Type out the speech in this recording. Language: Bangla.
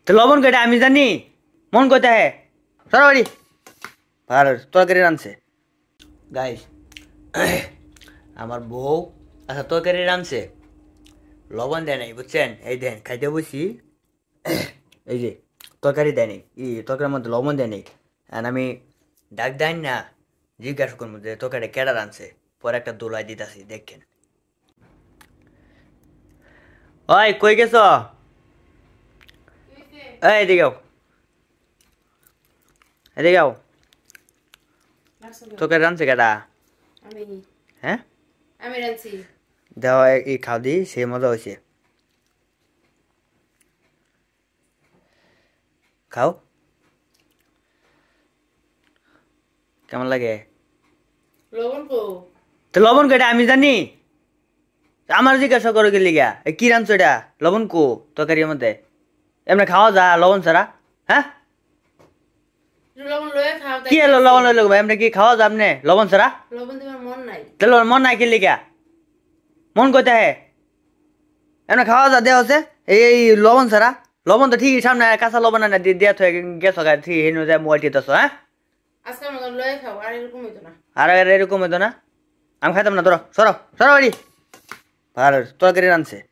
তো লবণ কেটে আমি জানি মন কোথায় হে সরাবাড়ি ভালো তরকারি রাঁধছে গাইস আমার বউ আচ্ছা তরকারি রাঁধছে লবণ দেয় নাই বুঝছেন এই দেন খাইতে বসি এই যে তরকারি দেয় নাই তরকারির মধ্যে লবণ দেয় নাই আর আমি ডাক দেন না জিজ্ঞাসা করবো যে তরকারি কেডা রাঁধছে পরে একটা দোলাই দিতেছি দেখেন ওই কই গেছ এই এদিকে আও এদিকে আও তরকারি রাঁধছে কেডা হ্যাঁ আমি রাঁধছি দেওয়া এই খাও দি সে মজা হয়েছে খাও কেমন লাগে লবণ কো তো লবণ কেটে আমি জানি আমার জিজ্ঞাসা করো গেলি গা কি রাঁধছো এটা লবণ কো তরকারির মধ্যে এমনি খাওয়া যা লবণ ছাড়া হ্যাঁ লবণ লয়ে খাও কি হলো লবণ লইলো ভাই এমনি কি খাওয়া যা এমনি লবণ ছাড়া লবণ তোমার মন নাই তাহলে মন নাই কিনলি গা মন কোথায় হে এমনি খাওয়া যা দেওয়া হচ্ছে এই লবণ ছাড়া লবণ তো ঠিক সামনে কাঁচা লবণ না দিয়ে থয়ে গেছো গা ঠিক হেন যায় মোবাইল টিপতেছো হ্যাঁ আজকে আমাকে লয়ে খাও আর এরকম হইতো না আর এরকম হইতো না আমি খাইতাম না ধরো সরো সরো বাড়ি ভালো তরকারি রাঁধছে